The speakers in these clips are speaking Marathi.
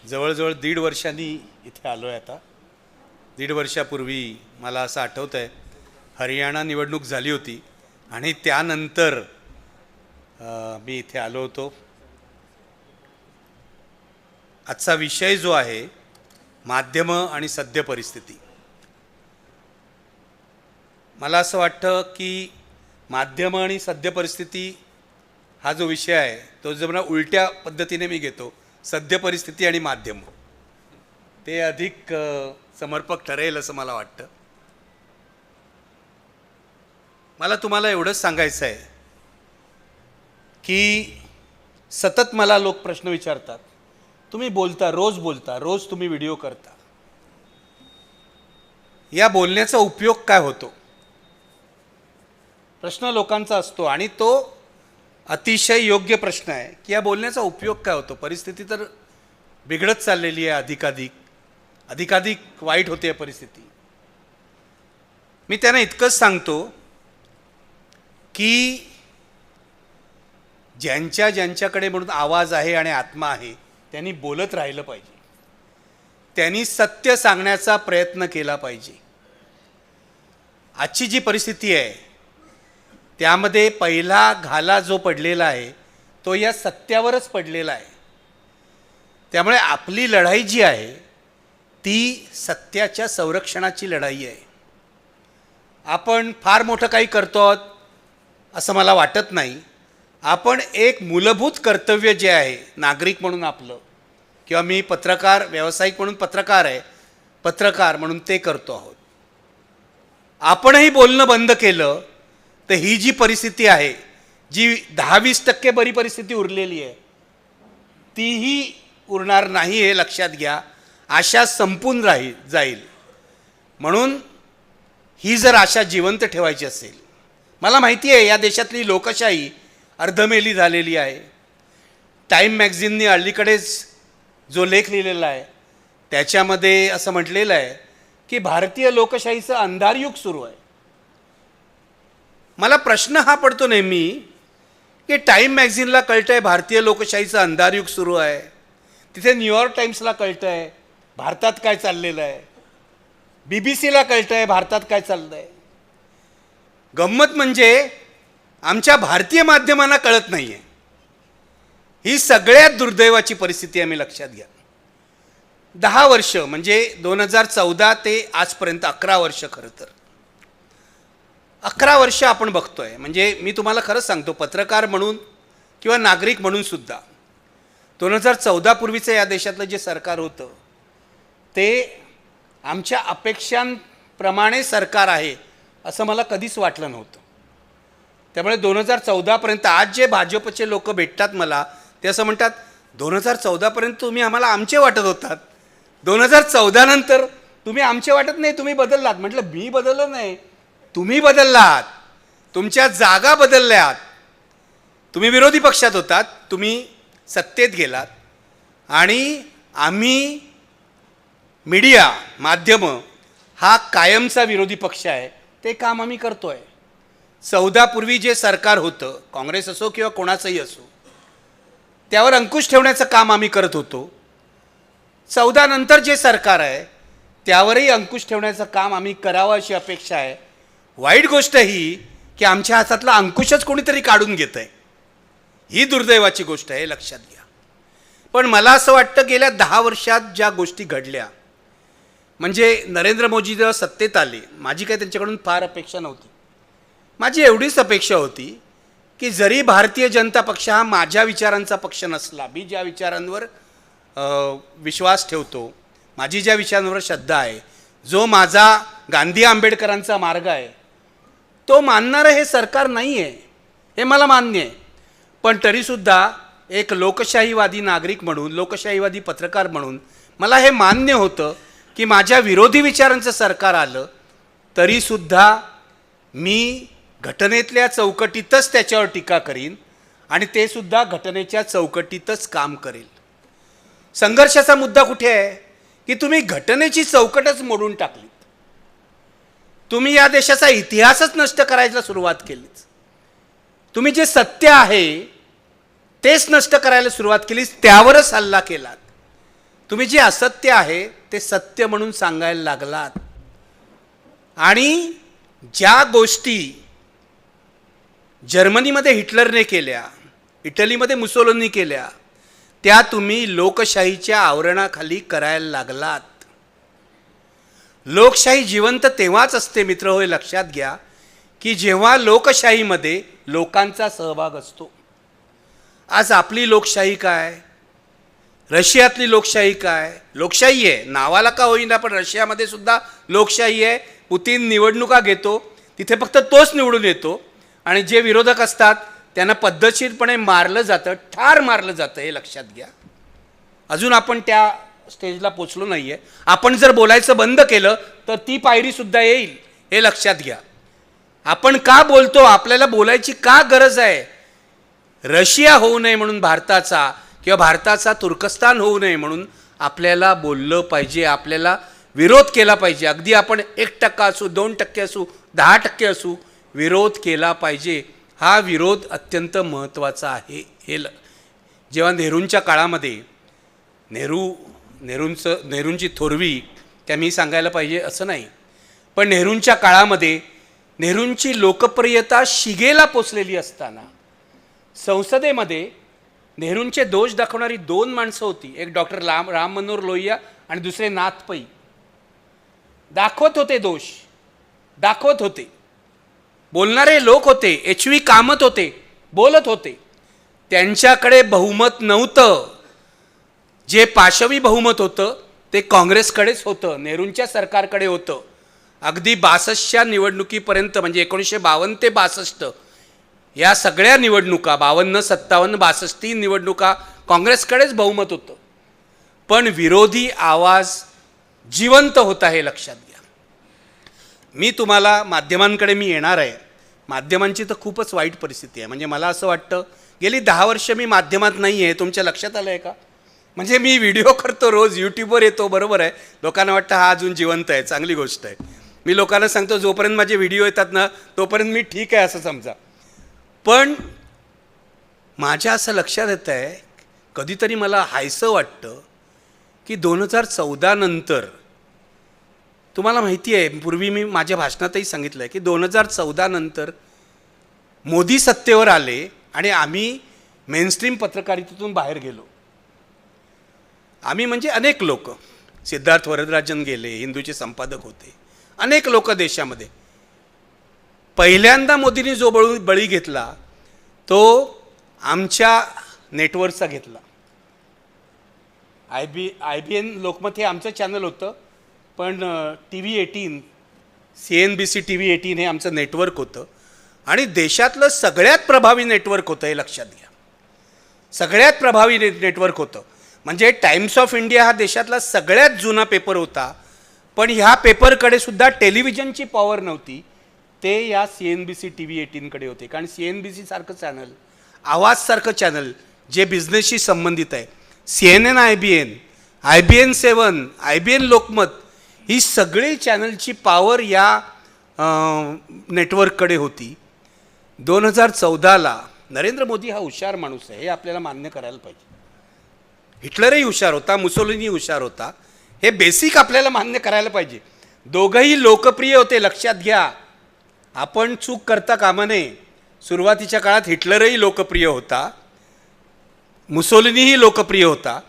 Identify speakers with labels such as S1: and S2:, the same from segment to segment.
S1: जवळजवळ 1.5 वर्षांनी इथे आलो आहे. आता 1.5 वर्षापूर्वी मला असं आठवतं आहे, हरियाणा निवडणूक झाली होती आणि त्यानंतर मी इथे आलो होतो. आजचा विषय जो आहे माध्यमं आणि सद्य परिस्थिती, मला असं वाटतं की माध्यमं आणि सद्य परिस्थिती हा जो विषय आहे तो जरा उलट्या पद्धतीने मी घेतो. सद्य परिस्थिती आणि माध्यम ते अधिक समर्पक ठरेल असं मला वाटतं. मला तुम्हाला एवढंच सांगायचं आहे की सतत मला लोक प्रश्न विचारतात, तुम्ही बोलता, रोज तुम्ही व्हिडिओ करता, या बोलण्याचा उपयोग काय होतो? प्रश्न लोकांचा असतो आणि तो अतिशय योग्य प्रश्न आहे की या बोलण्याचा उपयोग काय होतो? परिस्थिती तर बिघडत चाललेली आहे, अधिकाधिक वाईट होते आहे परिस्थिती. मी त्यांना इतकंच सांगतो की ज्यांच्याकडे म्हणून आवाज आहे आणि आत्मा आहे त्यांनी बोलत राहिलं पाहिजे, त्यांनी सत्य सांगण्याचा प्रयत्न केला पाहिजे. आजची जी परिस्थिती आहे त्यामध्ये पहिला घाला जो पडलेला आहे तो या सत्यावरच पडलेला आहे. त्यामुळे आपली लढाई जी आहे ती सत्याच्या संरक्षणाची लढाई आहे. आपण फार मोठं काही करतो आहोत असं मला वाटत नाही. आपण एक मूलभूत कर्तव्य जे आहे नागरिक म्हणून आपलं, किंवा मी पत्रकार, व्यावसायिक म्हणून पत्रकार म्हणून ते करतो आहोत. आपणही बोलणं बंद केलं तर ही जी परिस्थिती आहे, जी 10-20% बरी परिस्थिती उरलेली आहे, तीही उरणार नाही हे लक्षात घ्या. आशा संपून जाईल. म्हणून ही जर आशा जिवंत ठेवायची असेल, मला माहिती आहे या देशातली लोकशाही अर्धमेली झालेली आहे. टाईम मॅगझिनने अलीकडेच जो लेख लिहिलेला आहे त्याच्यामध्ये असं म्हटलेलं आहे की भारतीय लोकशाहीचं अंधारयुग सुरू आहे. मला प्रश्न हा पडतो नेहमी की टाईम मॅगझिनला कळतं आहे भारतीय लोकशाहीचं अंधारयुग सुरू आहे, तिथे न्यूयॉर्क टाइम्सला कळतं आहे भारतात काय चाललेलं आहे, BBC ला कळतं आहे भारतात काय चाललं आहे. गंमत म्हणजे आमच्या भारतीय माध्यमांना कळत नाही आहे. ही सगळ्यात दुर्दैवाची परिस्थिती आहे. मी लक्षात घ्या, 10 वर्ष म्हणजे 2014 ते आजपर्यंत 11 वर्ष, खरं तर 11 वर्ष आपण बघतोय. म्हणजे मी तुम्हाला खरंच सांगतो, पत्रकार म्हणून किंवा नागरिक म्हणून सुद्धा 2014 पूर्वीचं या देशातलं जे सरकार होतं ते आमच्या अपेक्षांप्रमाणे सरकार आहे असं मला कधीच वाटलं नव्हतं. त्यामुळे 2014 पर्यंत आज जे भाजपचे लोक भेटतात मला, ते असं म्हणतात 2014 पर्यंत तुम्ही आम्हाला आमचे वाटत होतात, 2014 नंतर तुम्ही आमचे वाटत नाही, तुम्ही बदललात. म्हटलं मी बदललं नाही, तुम्ही बदललात, तुमच्या जागा बदलल्यात. तुम्ही विरोधी पक्षात होतात, तुम्ही सत्तेत गेलात आणि आम्ही मीडिया, माध्यमं हा कायमचा विरोधी पक्ष आहे, ते काम आम्ही करतो आहे. 14 पूर्वी जे सरकार होतं, काँग्रेस असो किंवा कोणाचंही असो, त्यावर अंकुश ठेवण्याचं काम आम्ही करत होतो. 14 नंतर जे सरकार आहे त्यावरही अंकुश ठेवण्याचं काम आम्ही करावं अशी अपेक्षा आहे. वाईट गोष्ट ही की आमच्या हातातला अंकुशच कोणीतरी काढून घेत आहे, ही दुर्दैवाची गोष्ट आहे, लक्षात घ्या. पण मला असं वाटतं गेल्या 10 वर्षात ज्या गोष्टी घडल्या, म्हणजे नरेंद्र मोदी जेव्हा सत्तेत आले, माझी काही त्यांच्याकडून फार अपेक्षा नव्हती. माझी एवढीच अपेक्षा होती की जरी भारतीय जनता पक्ष हा माझ्या विचारांचा पक्ष नसला, मी ज्या विचारांवर विश्वास ठेवतो, माझी ज्या विचारांवर श्रद्धा आहे, जो माझा गांधी आंबेडकरांचा मार्ग आहे, तो मानणारं हे सरकार नाही आहे, हे मला मान्य आहे. पण तरीसुद्धा एक लोकशाहीवादी नागरिक म्हणून, लोकशाहीवादी पत्रकार म्हणून मला हे मान्य होतं की माझ्या विरोधी विचारांचं सरकार आलं तरीसुद्धा मी घटनेतल्या चौकटीतच त्याच्यावर टीका करीन आणि ते सुद्धा घटनेच्या चौकटीतच काम करेल. संघर्षाचा मुद्दा कुठे आहे की तुम्ही घटनेची चौकटच मोडून टाकलीत, तुम्ही या देशाचा इतिहासच नष्ट करायला सुरुवात केलीच, तुम्ही जे सत्य आहे तेच नष्ट करायला सुरुवात केलीच, त्यावरच हल्ला केलात. तुम्ही जे असत्य आहे ते सत्य म्हणून सांगायला लागलात आणि ज्या गोष्टी जर्मनीमध्ये हिटलरने केल्या, इटलीमध्ये मुसोलिनी केल्या, त्या तुम्ही लोकशाहीच्या आवरणाखाली करायला लागलात. लोकशाही जिवंत तेव्हाच असते मित्र, होय लक्षात घ्या, की जेव्हा लोकशाहीमध्ये लोकांचा सहभाग असतो. आज आपली लोकशाही काय, रशियातली लोकशाही काय? लोकशाही आहे, नावाला का होईना, पण रशियामध्ये सुद्धा लोकशाही आहे. पुतीन निवडणुका घेतो, तिथे फक्त तोच निवडून येतो आणि जे विरोधक असतात त्यांना पद्धतशीरपणे मारलं जातं, ठार मारलं जातं. हे लक्षात घ्या. अजून आपण त्या स्टेजला पोचलो नाही आहे. आपण जर बोलायचं बंद केलं तर ती पायरीसुद्धा येईल, हे लक्षात घ्या. आपण का बोलतो, आपल्याला बोलायची का गरज आहे? रशिया होऊ नये म्हणून भारताचा, किंवा भारताचा तुर्कस्तान होऊ नये म्हणून आपल्याला बोललं पाहिजे, आपल्याला विरोध केला पाहिजे. अगदी आपण 1% असू, 2% असू, 10% असू, विरोध केला पाहिजे. हा विरोध अत्यंत महत्त्वाचा आहे. जेव्हा नेहरूंच्या काळामध्ये नेहरूंची थोरवी त्या मी सांगायला पाहिजे असं नाही, पण नेहरूंच्या काळामध्ये नेहरूंची लोकप्रियता शिगेला पोचलेली असताना संसदेमध्ये नेहरूंचे दोष दाखवणारी 2 माणसं होती. एक डॉक्टर राम मनोहर लोहिया आणि दुसरे नाथ पै. दाखवत होते दोष, दाखवत होते. बोलणारे लोक होते, HV कामत होते, बोलत होते. त्यांच्याकडे बहुमत नव्हतं. जे पाशवी बहुमत होतं ते काँग्रेसकडेच होतं, नेहरूंच्या सरकारकडे होतं. अगदी 62च्या निवडणुकीपर्यंत, म्हणजे 1952 ते 62 या सगळ्या निवडणुका, 52, 57, 62 3 निवडणुका काँग्रेसकडेच बहुमत होतं. पण विरोधी आवाज जिवंत होता, हे लक्षात घ्या. मी तुम्हाला माध्यमांकडे मी येणार आहे. माध्यमांची तर खूपच वाईट परिस्थिती आहे. म्हणजे मला असं वाटतं गेली 10 वर्ष मी माध्यमात नाही आहे. तुमच्या लक्षात आलं आहे का? म्हणजे मी व्हिडिओ करतो, रोज यूट्यूबवर येतो, बरोबर आहे. लोकांना वाटतं हा अजून जिवंत आहे, चांगली गोष्ट आहे. मी लोकांना सांगतो जोपर्यंत माझे व्हिडिओ येतात ना तोपर्यंत मी ठीक आहे असं समजा. पण माझ्या असं लक्षात येतं आहे, कधीतरी मला हायसं वाटतं की 2014 नंतर, तुम्हाला माहिती आहे पूर्वी मी माझ्या भाषणातही सांगितलं आहे की 2014 नंतर मोदी सत्तेवर आले आणि आम्ही मेनस्ट्रीम पत्रकारितेतून बाहेर गेलो. आम्ही म्हणजे अनेक लोक, सिद्धार्थ वरदराजन गेले, हिंदूचे संपादक होते, अनेक लोक देशामध्ये. पहिल्यांदा मोदींनी जो बळी घेतला तो आमच्या नेटवर्कचा घेतला. IBN लोकमत हे आमचं चॅनल होतं, पण TV 18 CNBC TV 18 हे आमचं नेटवर्क होतं आणि देशातलं सगळ्यात प्रभावी नेटवर्क होतं, हे लक्षात घ्या. सगळ्यात प्रभावी नेटवर्क होतं. म्हणजे टाइम्स ऑफ इंडिया हा देशातला सगळ्यात जुना पेपर होता, पण ह्या पेपरकडे सुद्धा टेलिव्हिजनची पॉवर नव्हती. ते या CNBC TV 18 कडे होते. कारण CNBC सारखं चॅनल, आवाजसारखं चॅनल जे बिझनेसशी संबंधित आहे, CNN IBN 7 IBN लोकमत, ही सगळी चॅनलची पॉवर या नेटवर्ककडे होती. 2014ला नरेंद्र मोदी हा हुशार माणूस आहे, हे आपल्याला मान्य करायला पाहिजे. हिटलरही हुशार होता, मुसोलिनी हुशार होता, हे बेसिक आपल्याला मान्य करायला पाहिजे. दोघंही लोकप्रिय होते, लक्षात घ्या. आपण चूक करता कामा नये. सुरुवातीच्या काळात हिटलरही लोकप्रिय होता, मुसोलिनीही लोकप्रिय होता.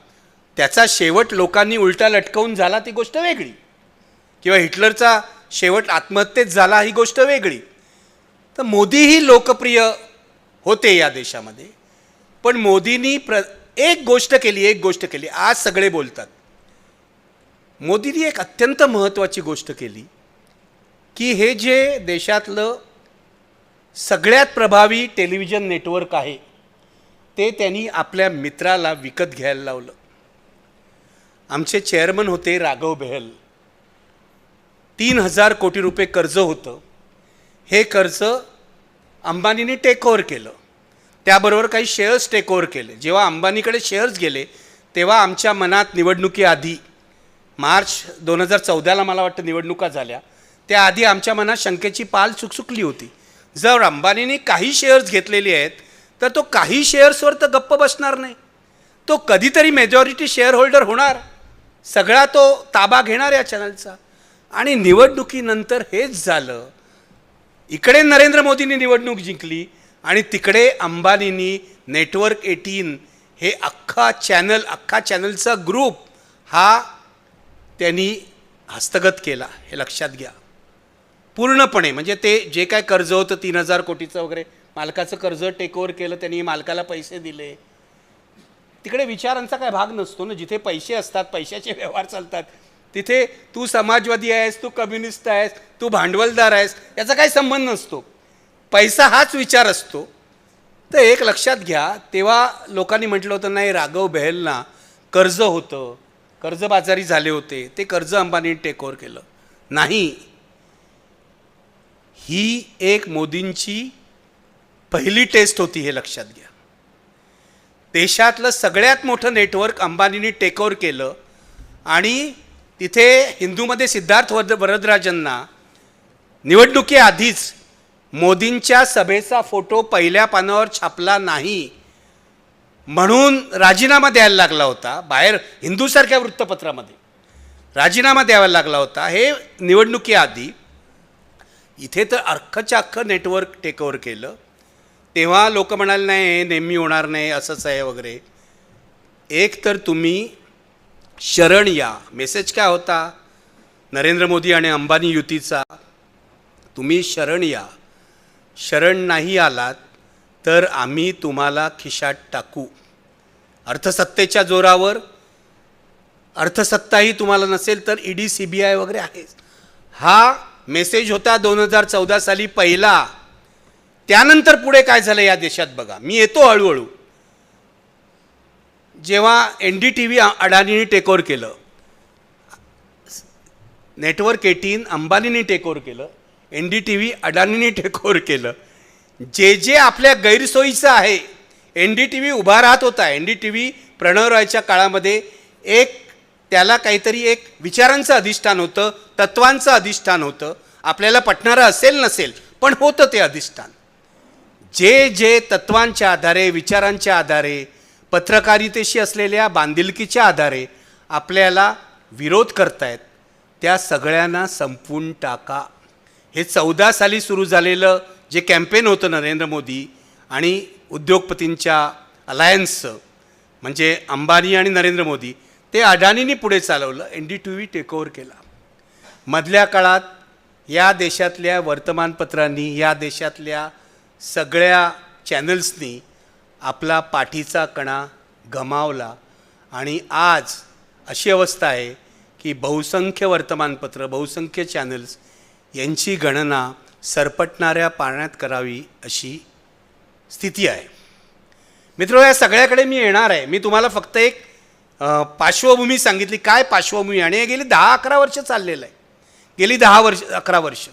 S1: त्याचा शेवट लोकांनी उलटा लटकवून झाला ती गोष्ट वेगळी, किंवा हिटलरचा शेवट आत्महत्येत झाला ही गोष्ट वेगळी. तर मोदीही लोकप्रिय होते या देशामध्ये. पण मोदींनी एक गोष्ट केली, आज सगळे बोलतात. मोदींनी एक अत्यंत महत्त्वाची गोष्ट केली की हे जे देशातलं सगळ्यात प्रभावी टेलिव्हिजन नेटवर्क आहे ते त्यांनी आपल्या मित्राला विकत घ्यायला लावलं. आमचे चेअरमन होते राघव बेहल. 3000 कोटी रुपये कर्ज होतं. हे कर्ज अंबानींनी टेक ओव्हर केलं. त्याबरोबर काही शेअर्स टेक ओव्हर केले. जेव्हा अंबानीकडे शेअर्स गेले तेव्हा आमच्या मनात निवडणुकीआधी, मार्च 2014ला मला वाटतं निवडणुका झाल्या, त्याआधी आमच्या मनात शंकेची पाल चुकचुकली होती. जर अंबानींनी काही शेअर्स घेतलेले आहेत तर तो काही शेअर्सवर तर गप्प बसणार नाही, तो कधीतरी मेजॉरिटी शेअर होल्डर होणार. सगळा तो ताबा घेणार या चॅनलचा. आणि निवडणुकीनंतर हेच झालं. इकडे नरेंद्र मोदींनी निवडणूक जिंकली आणि तिकडे अंबानींनी नेटवर्क 18 हे अख्खा चॅनलचा ग्रुप हा त्यांनी हस्तगत केला. हे लक्षात घ्या पूर्णपणे. म्हणजे ते जे काय कर्ज होतं 3,000 कोटीचं वगैरे मालकाचं कर्ज टेक ओव्हर केलं त्यांनी, मालकाला पैसे दिले. तिकडे विचारांचा काय भाग नसतो ना. जिथे पैसे असतात, पैशाचे व्यवहार चालतात, तिथे तू समाजवादी आहेस, तू कम्युनिस्ट आहेस, तू भांडवलदार आहेस, याचा काही संबंध नसतो. पैसा हाच विचार असतो. तर एक लक्षात घ्या, तेव्हा लोकांनी म्हटलं होतं नाही राघव बेहलना कर्ज होतं, कर्जबाजारी झाले होते, ते कर्ज अंबानीने टेक ओव्हर केलं. नाही, ही एक मोदींची पहिली टेस्ट होती, हे लक्षात घ्या. देशातलं सगळ्यात मोठं नेटवर्क अंबानींनी टेक ओव्हर केलं आणि तिथे हिंदूमध्ये सिद्धार्थ वरदराजांना निवडणुकीआधीच मोदींच्या सभेचा फोटो पहिल्या पानावर छापला नाही म्हणून राजीनामा द्यायला लागला होता. बाहेर हिंदूसारख्या वृत्तपत्रामध्ये राजीनामा द्यावा लागला होता. हे निवडणुकीआधी. इथे तर अख्खच्या अख्खं नेटवर्क टेक ओव्हर केलं. तेव्हा लोक म्हणाले नाही हे नेहमी होणार नाही, असंच आहे वगैरे. एक तर तुम्ही शरण या. मेसेज काय होता नरेंद्र मोदी आणि अंबानी युतीचा? तुम्ही शरण या. शरण नाही आलात तर आम्ही तुम्हाला खिशात टाकू. अर्थसत्तेच्या जोरावर. अर्थसत्ताही तुम्हाला नसेल तर ईडी CBI वगैरे आहे. हा मेसेज होता 2014 साली पहिला. त्यानंतर पुढे काय झालं या देशात बघा. मी येतो हळूहळू. जेव्हा NDTV अडाणींनी टेक ओव्हर केलं, नेटवर्क 18 अंबानींनी टेक ओव्हर केलं, NDTV अडाणींनी टेक ओव्हर केलं. जे आपल्या गैरसोयीचं आहे, NDTV उभा राहत होता. NDTV प्रणव रायच्या काळामध्ये त्याला काहीतरी एक विचारांचं अधिष्ठान होतं, तत्वांचं अधिष्ठान होतं. आपल्याला पटणारं असेल नसेल पण होतं ते अधिष्ठान. जे तत्वांच्या आधारे, विचारांच्या आधारे, पत्रकारितेशी असलेल्या बांधिलकीच्या आधारे आपल्याला विरोध करतायत, त्या सगळ्यांना संपवून टाका. हे 14 साली सुरू झालेलं जे कॅम्पेन होतं नरेंद्र मोदी आणि उद्योगपतींच्या अलायन्सचं, म्हणजे अंबानी आणि नरेंद्र मोदी, ते अडाणींनी पुढे चालवलं. NDTV टेक ओव्हर केला. मधल्या काळात या देशातल्या वर्तमानपत्रांनी, या देशातल्या सगळ्या चॅनल्सनी आपला पाठीचा कणा गमावला आणि आज अशी अवस्था आहे की बहुसंख्य वर्तमानपत्र, बहुसंख्य चॅनल्स यांची गणना सरपटणाऱ्या पाण्यात करावी अशी स्थिती आहे. मित्र, या सगळ्याकडे मी येणार आहे. मी तुम्हाला फक्त एक पार्श्वभूमी सांगितली. काय पार्श्वभूमी? आणि हे गेली 10-11 वर्ष चाललेलं आहे. गेली 10-11 वर्ष.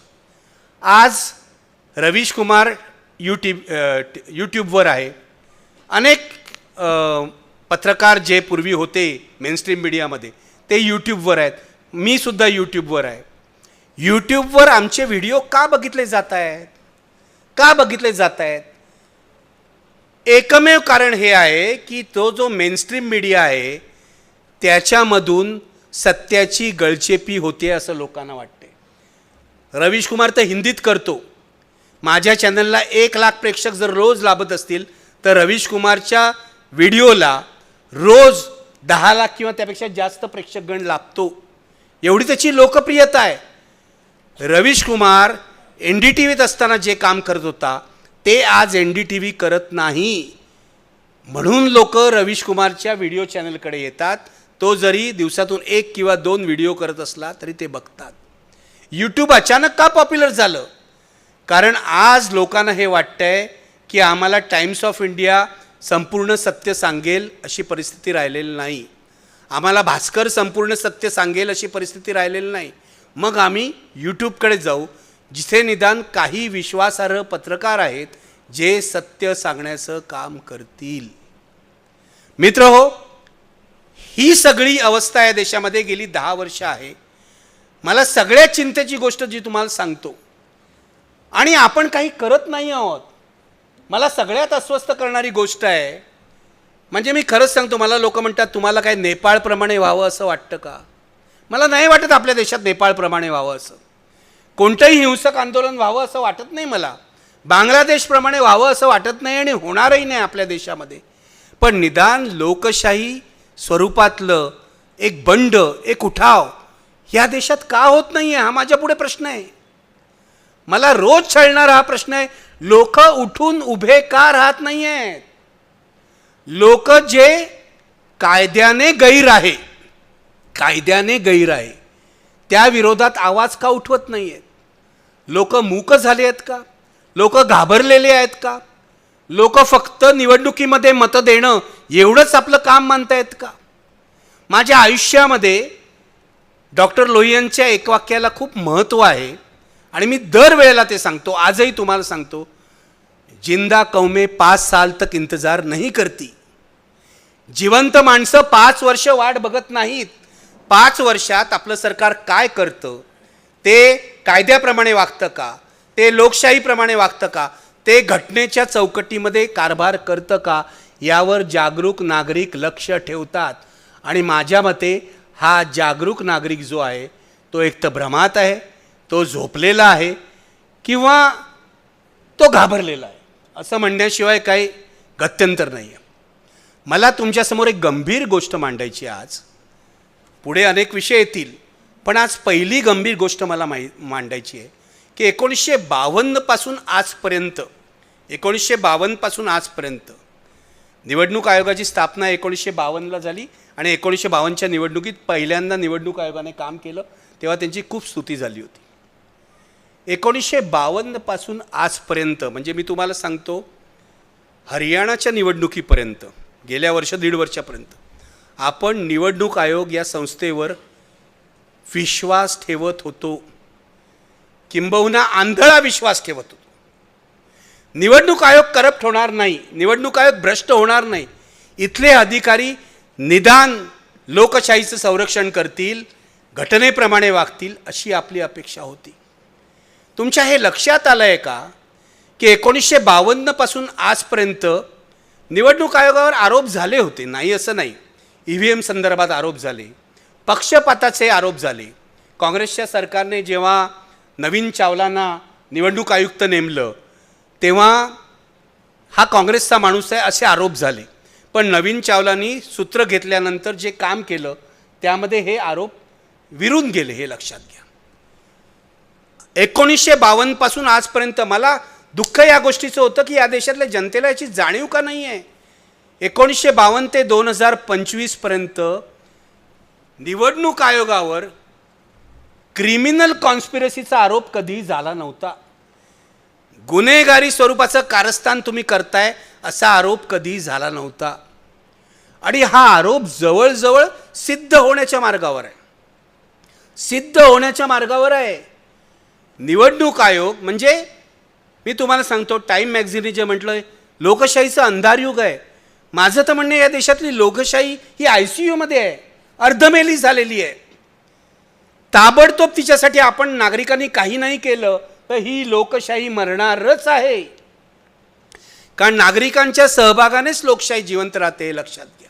S1: आज रवीश कुमार यूट्यूबवर आहे. अनेक पत्रकार जे पूर्वी होते मेनस्ट्रीम मीडियामध्ये ते यूट्यूबवर आहेत. मी सुद्धा यूट्यूबवर आहे. यूट्यूबवर आमचे व्हिडिओ का बघितले जात आहेत? का बघितले जात आहेत? एकमेव कारण हे आहे की तो जो मेनस्ट्रीम मीडिया आहे त्याच्यामधून सत्याची गळचेपी होते असं लोकांना वाटते. रवीश कुमार तर हिंदीत करतो. माझ्या चॅनलला 1 लाख प्रेक्षक जर रोज लाभत असतील तर रवीश कुमारच्या व्हिडिओला रोज 10 लाख किंवा त्यापेक्षा जास्त प्रेक्षकगण लाभतो. एवढी त्याची लोकप्रियता आहे. रवीश कुमार NDTVत असताना जे काम करत होता ते आज NDTV करत नाही. म्हणून लोक रवीश कुमारच्या व्हिडिओ चॅनलकडे येतात. तो जरी दिवसातून 1 किंवा 2 व्हिडिओ करत असला तरी ते बघतात. यूट्यूब अचानक का पॉप्युलर झालं? कारण आज लोकांना हे वाटतंय की आम्हाला टाइम्स ऑफ इंडिया संपूर्ण सत्य सांगेल अशी परिस्थिती राहिलेली नाही. आम्हाला भास्कर संपूर्ण सत्य सांगेल अशी परिस्थिती राहिलेली नाही. मग आम्ही यूट्यूबकडे जाऊ जिथे निदान काही विश्वासार्ह पत्रकार आहेत जे सत्य सांगण्याचं काम करतील. मित्रहो, ही सगळी अवस्था या देशामध्ये गेली 10 वर्ष आहे. मला सगळ्यात चिंतेची गोष्ट जी तुम्हाला सांगतो, आणि आपण काही करत नाही आहोत, मला सगळ्यात अस्वस्थ करणारी गोष्ट आहे म्हणजे मी खरंच सांगतो, मला लोक म्हणतात तुम्हाला काय नेपाळप्रमाणे व्हावं असं वाटतं का? मला नाही वाटत आपल्या देशात नेपाळप्रमाणे व्हावं असं. कोणतंही हिंसक आंदोलन व्हावं असं वाटत नाही मला. बांगलादेशप्रमाणे व्हावं असं वाटत नाही आणि होणारही नाही आपल्या देशामध्ये. पण निदान लोकशाही स्वरूपातलं एक बंड, एक उठाव या देशात का होत नाही आहे, हा माझ्यापुढे प्रश्न आहे. मला रोज छळणारा हा प्रश्न आहे. लोक उठून उभे का राहत नाही आहेत? लोक जे कायद्याने गैर आहे, त्या विरोधात आवाज का उठवत नाही आहेत? लोक मूक झाले आहेत का? लोक घाबरलेले आहेत का? लोक फक्त निवडणुकीमध्ये मतं देणं एवढंच आपलं काम मानतायत का? माझ्या आयुष्यामध्ये डॉक्टर लोहियांच्या एक वाक्याला खूप महत्त्व आहे आणि मी दरवेळेला ते सांगतो, आजही तुम्हाला सांगतो. जिंदा कौमे 5 साल तक इंतजार नहीं करती. जिवंत माणसं 5 वर्ष वाट बघत नाहीत. 5 वर्षात आपलं सरकार काय करतं, ते कायद्याप्रमाणे वागतं का, ते लोकशाहीप्रमाणे वागतं का, ते घटनेच्या चौकटीमध्ये कारभार करतं का, यावर जागरूक नागरिक लक्ष ठेवतात. आणि माझ्या मते हा जागरूक नागरिक जो आहे तो एक तर भ्रमात आहे, तो झोपलेला आहे किंवा तो घाबरलेला आहे, असं म्हणण्याशिवाय काही गत्यंतर नाही आहे. मला तुमच्यासमोर एक गंभीर गोष्ट मांडायची आज. पुढे अनेक विषय येतील, पण आज पहिली गंभीर गोष्ट मला मांडायची आहे की 1952 पासून आजपर्यंत निवडणूक आयोगाची स्थापना 1952ला झाली आणि 1952च्या निवडणुकीत पहिल्यांदा निवडणूक आयोगाने काम केलं तेव्हा त्यांची खूप स्तुती झाली होती. 1952 पासून आजपर्यंत, म्हणजे मी तुम्हाला सांगतो, हरियाणाच्या निवडणुकीपर्यंत गेल्या वर्ष 1.5 वर्षापर्यंत आपण निवडणूक आयोग या संस्थेवर विश्वास ठेवत होतो, किंबहुना आंधळा विश्वास ठेवत होतो. निवडणूक आयोग करप्ट होणार नाही, निवडणूक आयोग भ्रष्ट होणार नाही, इथले अधिकारी निदान लोकशाहीचं संरक्षण करतील, घटनेप्रमाणे वागतील, अशी आपली अपेक्षा होती. तुमच्या हे लक्षात आलं आहे का की 1952 पासून आजपर्यंत निवडणूक आयोगावर आरोप झाले होते, नाही असं नाही. EVM संदर्भात आरोप झाले, पक्षपाताचे आरोप झाले. काँग्रेसच्या सरकारने जेव्हा नवीन चावलांना निवडणूक आयुक्त नेमलं तेव्हा हा काँग्रेसचा माणूस आहे असे आरोप झाले. पण नवीन चावलांनी सूत्र घेतल्यानंतर जे काम केलं त्यामध्ये हे आरोप विरून गेले, हे लक्षात घ्या. 1952 पासून आजपर्यंत मला दुःख या गोष्टीचं होतं की या देशातल्या जनतेला याची जाणीव का नाही आहे. 1952 ते 2025 पर्यंत निवडणूक आयोगावर क्रिमिनल कॉन्स्पिरसीचा आरोप कधीही झाला नव्हता. गुन्हेगारी स्वरूपाचं कारस्थान तुम्ही करताय असा आरोप कधीही झाला नव्हता. आणि हा आरोप जवळजवळ सिद्ध होण्याच्या मार्गावर आहे. निवडणूक आयोग म्हणजे मी तुम्हाला सांगतो, टाइम मॅगझिनने जे म्हटलं लोकशाहीचं अंधारयुग आहे. माझं तर म्हणणं या देशातली लोकशाही ही ICU मध्ये आहे, अर्धमेली झालेली आहे. ताबडतोब तिच्यासाठी आपण नागरिकांनी काही नाही केलं तर ही लोकशाही मरणारच आहे. कारण नागरिकांच्या सहभागानेच लोकशाही जिवंत राहते, हे लक्षात घ्या.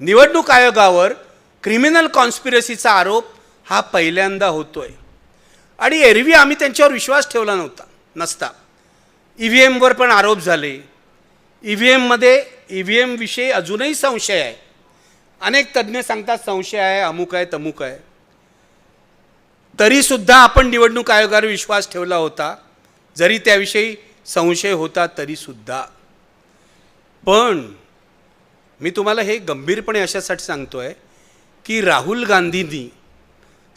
S1: निवडणूक आयोगावर क्रिमिनल कॉन्स्पिरसीचा आरोप हा पहिल्यांदा होतोय आणि एरवी आम्ही त्यांच्यावर विश्वास ठेवला नसता. EVMवर पण आरोप झाले. EVM विषयी अजूनही संशय आहे. अनेक तज्ज्ञ सांगतात संशय आहे, अमुक आहे, तमुक आहे. तरीसुद्धा आपण निवडणूक आयोगावर विश्वास ठेवला होता, जरी त्याविषयी संशय होता तरीसुद्धा. पण मी तुम्हाला हे गंभीरपणे अशासाठी सांगतोय की राहुल गांधींनी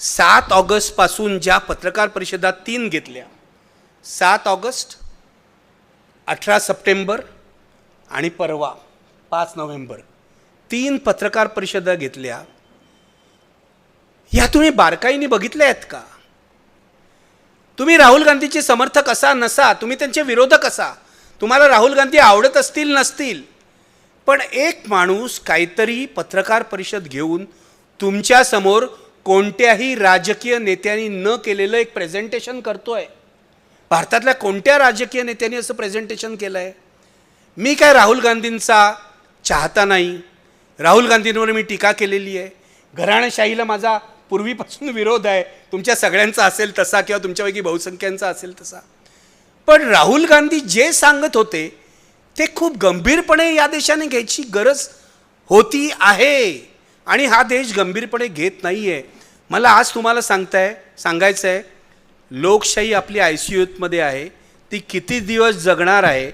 S1: 7 ऑगस्टपासून ज्या पत्रकार परिषदा 3 घेतल्या, 7 ऑगस्ट, 18 सप्टेंबर आणि परवा 5 नोव्हेंबर, 3 पत्रकार परिषदा घेतल्या. या तुम्ही बारकाईने बघितल्या आहेत का? तुम्ही राहुल गांधीचे समर्थक असा नसा, तुम्ही त्यांचे विरोधक असा, तुम्हाला राहुल गांधी आवडत असतील नसतील, पण एक माणूस काहीतरी पत्रकार परिषद घेऊन तुमच्यासमोर कोणत्याही राजकीय नेत्यांनी न केलेलं एक प्रेझेंटेशन करतोय. भारतातल्या कोणत्या राजकीय नेत्यांनी असं प्रेझेंटेशन केलं आहे? मी काय राहुल गांधींचा चाहता नाही. राहुल गांधींवर मी टीका केलेली आहे. घराणेशाहीला माझा पूर्वीपासून विरोध आहे, तुमच्या सगळ्यांचा असेल तसा किंवा तुमच्यापैकी बहुसंख्यांचा असेल तसा. पण राहुल गांधी जे सांगत होते ते खूप गंभीरपणे या देशाने घ्यायची गरज होती आहे आणि हा देश गंभीरपणे घेत नाही आहे. मला आज तुम्हाला सांगायचं आहे, लोकशाही आपली ICUमध्ये आहे. ती किती दिवस जगणार आहे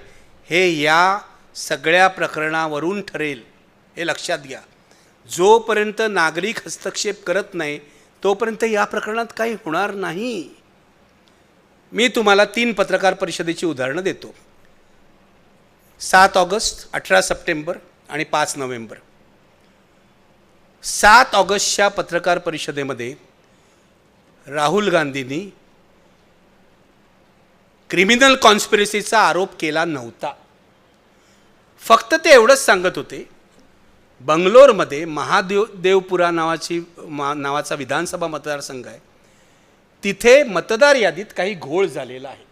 S1: हे या सगळ्या प्रकरणावरून ठरेल, हे लक्षात घ्या. जोपर्यंत नागरिक हस्तक्षेप करत नाही तोपर्यंत या प्रकरणात काही होणार नाही. मी तुम्हाला 3 पत्रकार परिषदेची उदाहरणं देतो. 7 ऑगस्ट, 18 सप्टेंबर आणि 5 नोव्हेंबर. 7 ऑगस्टच्या पत्रकार परिषदेमध्ये राहुल गांधींनी क्रिमिनल कॉन्स्पिरसीचा आरोप केला नव्हता. फक्त ते एवढंच सांगत होते, बंगलोरमध्ये महादेवपुरा नावाचा विधानसभा मतदारसंघ आहे, तिथे मतदार यादीत काही घोळ झालेला आहे.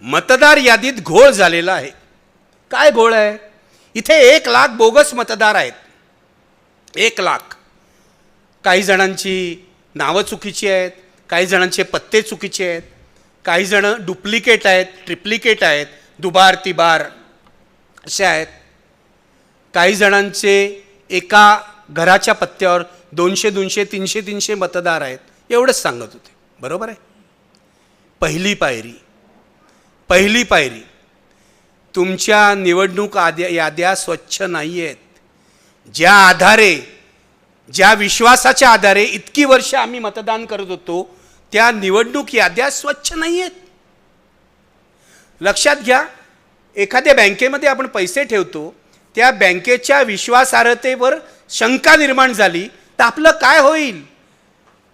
S1: मतदार यादीत घोळ झालेला आहे. काय घोळ आहे? इथे 1 लाख बोगस मतदार आहेत. 1 लाख. काही जणांची नावं चुकीची आहेत, काही जणांचे पत्ते चुकीचे आहेत, काही जण डुप्लिकेट आहेत, ट्रिप्लिकेट आहेत, दुबार तिबार असे आहेत. काही जणांचे एका घराच्या पत्त्यावर 200 200 300 300 मतदार आहेत. एवढंच सांगत होते. बरोबर आहे. पहिली पायरी तुमच्या निवडणूक याद्या स्वच्छ नाही आहेत. ज्या विश्वासाच्या आधारे इतकी वर्ष आम्ही मतदान करत होतो त्या निवडणूक याद्या स्वच्छ नाही आहेत. लक्षात घ्या, एखाद्या बँकेमध्ये आपण पैसे ठेवतो, त्या बँकेच्या विश्वासार्हतेवर शंका निर्माण झाली तर आपलं काय होईल?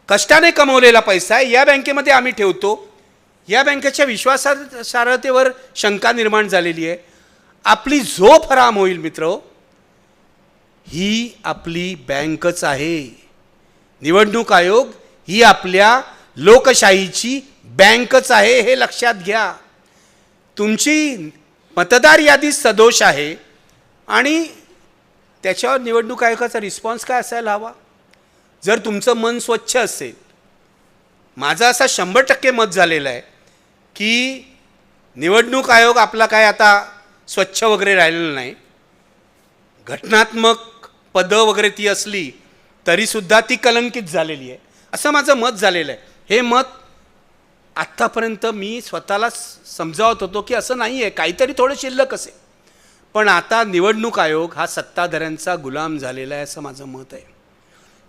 S1: कष्टाने कमवलेला पैसा या बँकेमध्ये आम्ही ठेवतो, या बँकेच्या विश्वासार्हतेवर शंका निर्माण झालेली आहे, आपली झोप हराम होईल. मित्र, ही आपली बँकच आहे. निवडणूक आयोग ही आपल्या लोकशाहीची बँकच आहे, हे लक्षात घ्या. तुमची मतदार यादी सदोष आहे आणि त्याच्यावर निवडणूक आयोगाचा रिस्पॉन्स काय असायला हवा? जर तुमचं मन स्वच्छ असेल, माझा असा 100% मत झालेला आहे की निवडणूक आयोग आपला काय आता स्वच्छ वगैरे राहिलेलं नाही. घटनात्मक पदं वगैरे ती असली तरीसुद्धा ती कलंकित झालेली आहे, असं माझं मत झालेलं आहे. हे मत आत्तापर्यंत मी स्वतःला समजावत होतो की असं नाही आहे, काहीतरी थोडं शिल्लक असेल. पण आता निवडणूक आयोग हा सत्ताधाऱ्यांचा गुलाम झालेला आहे असं माझं मत आहे.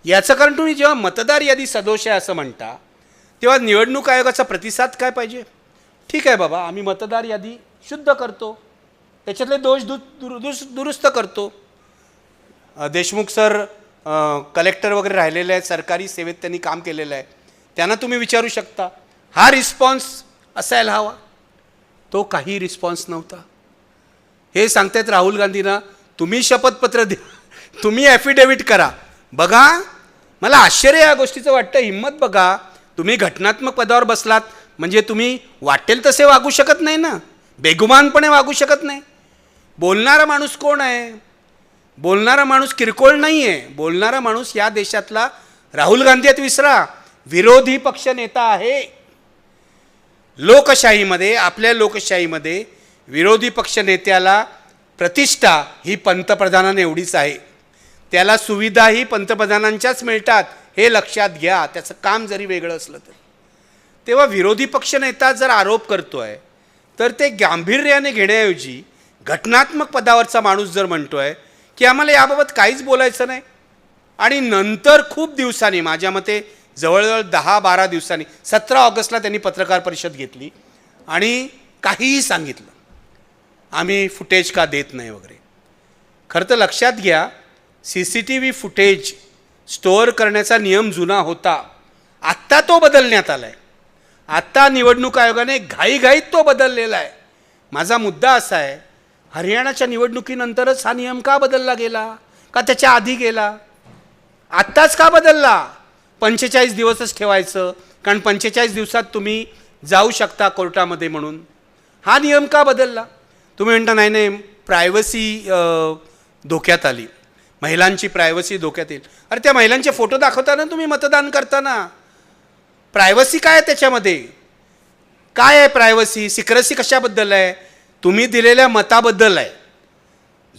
S1: याचं कारण तुम्ही जेव्हा मतदार यादी सदोष आहे असं म्हणता तेव्हा निवडणूक आयोगाचा प्रतिसाद काय पाहिजे? ठीक आहे बाबा, आम्ही मतदार यादी शुद्ध करतो, त्याच्यातले दोष दुरुस्त करतो. देशमुख सर कलेक्टर वगैरे राहिलेले आहेत, सरकारी सेवेत त्यांनी काम केलेलं आहे, त्यांना तुम्ही विचारू शकता. हा रिस्पॉन्स असायला हवा. तो काही रिस्पॉन्स नव्हता. हे सांगतायत राहुल गांधींना, तुम्ही शपथपत्र द्या, तुम्ही ॲफिडेव्हिट करा. बघा, मला आश्चर्य या गोष्टीचं वाटतं. हिंमत बघा. तुम्ही घटनात्मक पदावर बसलात म्हणजे तुम्ही वाटेल तसे वागू शकत नाही ना, बेगुमानपणे वागू शकत नाही. बोलणारा माणूस कोण आहे? बोलणारा माणूस किरकोळ नाही आहे. बोलणारा माणूस या देशातला राहुल गांधी आहेत विसरा, विरोधी पक्ष नेता आहे. लोकशाहीमध्ये, आपल्या लोकशाहीमध्ये विरोधी पक्ष नेत्याला प्रतिष्ठा ही पंतप्रधानांना एवढीच आहे. त्याला सुविधाही पंतप्रधानांच्याच मिळतात, हे लक्षात घ्या. त्याचं काम जरी वेगळं असलं तर. तेव्हा विरोधी पक्ष नेता जर आरोप करतो आहे तर ते गांभीर्याने घेण्याऐवजी घटनात्मक पदावरचा माणूस जर म्हणतो आहे की आम्हाला याबाबत काहीच बोलायचं नाही, आणि नंतर खूप दिवसांनी, माझ्या मते जवळजवळ 10-12 दिवसांनी 17 ऑगस्टला त्यांनी पत्रकार परिषद घेतली आणि काहीही सांगितलं, आम्ही फुटेज का देत नाही वगैरे. खरं तर लक्षात घ्या, CCTV फुटेज स्टोअर करण्याचा नियम जुना होता, आत्ता तो बदलण्यात आला आहे. आत्ता निवडणूक आयोगाने घाईघाईत तो बदललेला आहे. माझा मुद्दा असा आहे, हरियाणाच्या निवडणुकीनंतरच हा नियम का बदलला गेला? का त्याच्या आधी गेला? आत्ताच का बदलला? 45 दिवसच ठेवायचं, कारण 45 दिवसात तुम्ही जाऊ शकता कोर्टामध्ये म्हणून. हा नियम का बदलला? तुम्ही म्हणता नाही नाही प्रायव्हसी धोक्यात आली, महिलांची प्रायव्हसी धोक्यात येईल. अरे त्या महिलांचे फोटो दाखवताना तुम्ही मतदान करताना प्रायव्हसी काय आहे त्याच्यामध्ये? काय आहे प्रायव्हसी? सिक्रेसी कशाबद्दल आहे? तुम्ही दिलेल्या मताबद्दल आहे.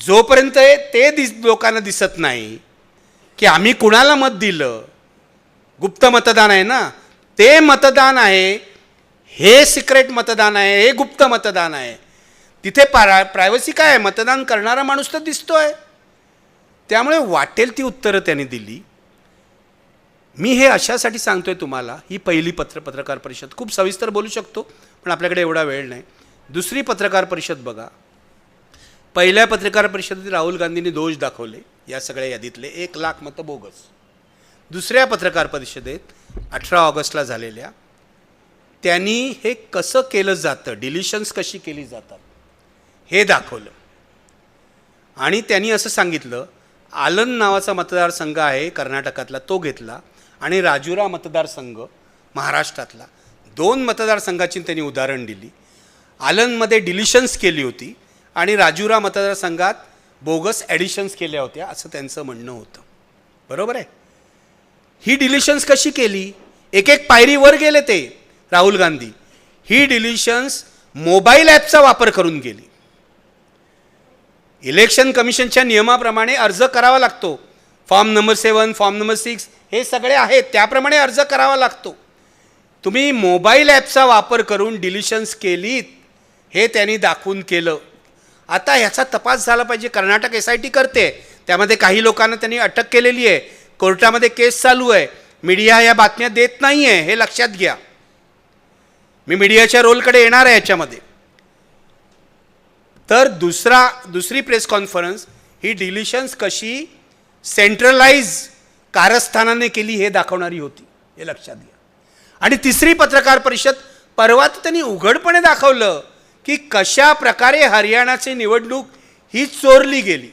S1: जोपर्यंत ते लोकांना दिसत नाही की आम्ही कुणाला मत दिलं, गुप्त मतदान आहे ना, ते मतदान आहे, हे सिक्रेट मतदान आहे, हे गुप्त मतदान आहे, तिथे प्रायव्हसी काय आहे? मतदान करणारा माणूस तर दिसतोय. त्यामुळे वाटेल ती उत्तरं त्यांनी दिली. मी हे अशासाठी सांगतोय तुम्हाला, ही पहिली पत्रकार परिषद. खूप सविस्तर बोलू शकतो पण आपल्याकडे एवढा वेळ नाही. दुसरी पत्रकार परिषद बघा. पहिल्या पत्रकार परिषदेत राहुल गांधींनी दोष दाखवले या सगळ्या यादीतले 1,00,000 मतं बोगस. दुसऱ्या पत्रकार परिषदेत 18 ऑगस्टला झालेल्या, त्यांनी हे कसं केलं जातं, डिलिशन्स कशी केली जातात हे दाखवलं. आणि त्यांनी असं सांगितलं, आलन नावाचा मतदारसंघ आहे कर्नाटकातला, तो घेतला, आणि राजुरा मतदारसंघ महाराष्ट्रातला, 2 मतदारसंघाची त्यांनी उदाहरण दिली. आलनमध्ये डिलिशन्स केली होती आणि राजुरा मतदारसंघात बोगस ॲडिशन्स केल्या होत्या, असं त्यांचं म्हणणं होतं. बरोबर आहे? ही डिलिशन्स कशी केली? एक एक पायरीवर गेले ते राहुल गांधी. ही डिलिशन्स मोबाईल ॲपचा वापर करून गेली. इलेक्शन कमिशनच्या नियमाप्रमाणे अर्ज करावा लागतो. फॉर्म नंबर 7, फॉर्म नंबर 6 हे सगळे आहेत, त्याप्रमाणे अर्ज करावा लागतो. तुम्ही मोबाईल ॲपचा वापर करून डिलिशन्स केलीत हे त्यांनी दाखवून केलं. आता ह्याचा तपास झाला पाहिजे. कर्नाटक SIT करते, त्यामध्ये काही लोकांना त्यांनी अटक केलेली आहे, कोर्टामध्ये केस चालू आहे. मीडिया या बातम्या देत नाही आहे, हे लक्षात घ्या. मी मीडियाच्या रोलकडे येणार आहे याच्यामध्ये. तर दुसरी प्रेस कॉन्फरन्स ही डिलिशन्स कशी सेंट्रलाइज कारस्थानाने केली हे दाखवणारी होती, हे लक्षात घ्या. आणि तिसरी पत्रकार परिषद परवा त्यांनी उघडपणे दाखवलं की कशा प्रकारे हरियाणाची निवडणूक ही चोरली गेली.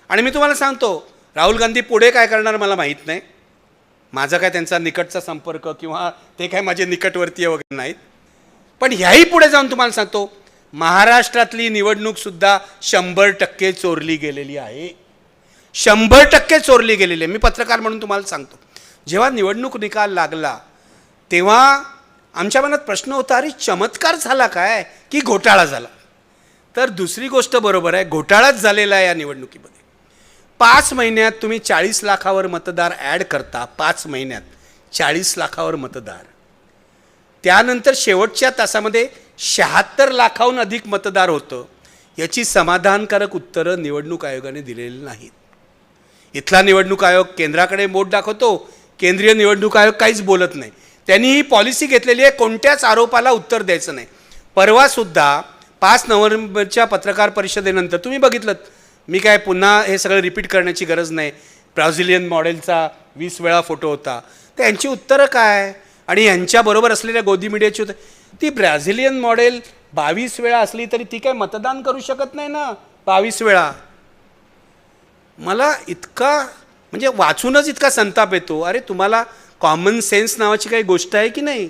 S1: आणि मी तुम्हाला सांगतो, राहुल गांधी पुढे काय करणार मला माहीत नाही. माझा काय त्यांचा निकटचा संपर्क किंवा ते काय माझे निकटवर्तीय वगैरे नाहीत. पण ह्याही पुढे जाऊन तुम्हाला सांगतो, महाराष्ट्रातली निवडणूकसुद्धा 100% चोरली गेलेली आहे. 100% चोरली गेलेली आहे. मी पत्रकार म्हणून तुम्हाला सांगतो, जेव्हा निवडणूक निकाल लागला तेव्हा आमच्या मनात प्रश्न होता, अरे चमत्कार झाला काय की घोटाळा झाला? तर दुसरी गोष्ट बरोबर आहे, घोटाळाच झालेला आहे या निवडणुकीमध्ये. 5 महिन्यात तुम्ही 40 लाखावर मतदार ॲड करता. 5 महिन्यात 40 लाखावर मतदार. त्यानंतर शेवटच्या तासामध्ये 76 लाखाहून अधिक मतदार होतं. याची समाधानकारक उत्तरं निवडणूक आयोगाने दिलेली नाहीत. इथला निवडणूक आयोग केंद्राकडे बोट दाखवतो, केंद्रीय निवडणूक आयोग काहीच बोलत नाही. त्यांनी ही पॉलिसी घेतलेली आहे, कोणत्याच आरोपाला उत्तर द्यायचं नाही. परवासुद्धा 5 नोव्हेंबरच्या पत्रकार परिषदेनंतर तुम्ही बघितलं, मी काय पुन्हा हे सगळं रिपीट करण्याची गरज नाही. ब्राझिलियन मॉडेलचा 20 वेळा फोटो होता. त्यांची उत्तरं काय? आणि यांच्याबरोबर असलेल्या गोदी मीडियाची उत्तर, ती ब्राझिलियन मॉडेल 22 वेळा असली तरी ती काय मतदान करू शकत नाही ना 22 वेळा. मला इतका म्हणजे वाचूनच इतका संताप येतो. अरे तुम्हाला कॉमन सेन्स नावाची काही गोष्ट आहे की नाही?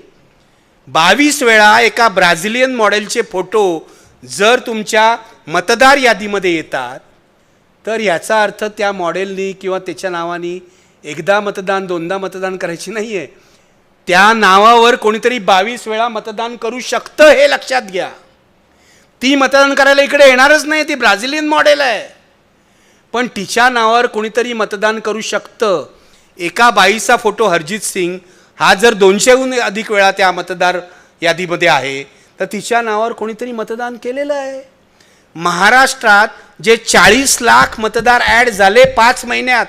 S1: 22 वेळा एका ब्राझिलियन मॉडेलचे फोटो जर तुमच्या मतदार यादीमध्ये येतात तर याचा अर्थ त्या मॉडेलनी किंवा त्याच्या नावानी एकदा मतदान 2दा मतदान करायची नाही आहे. त्या नावावर कोणीतरी 22 वेळा मतदान करू शकतं, हे लक्षात घ्या. ती मतदान करायला इकडे येणारच नाही, ती ब्राझिलियन मॉडेल आहे. पण तिच्या नावावर कोणीतरी मतदान करू शकतं. एका बाईचा फोटो हरजित सिंग हा जर 200हून अधिक वेळा त्या मतदार यादीमध्ये आहे तर तिच्या नावावर कोणीतरी मतदान केलेलं आहे. महाराष्ट्रात जे 40 लाख मतदार ॲड झाले 5 महिन्यात,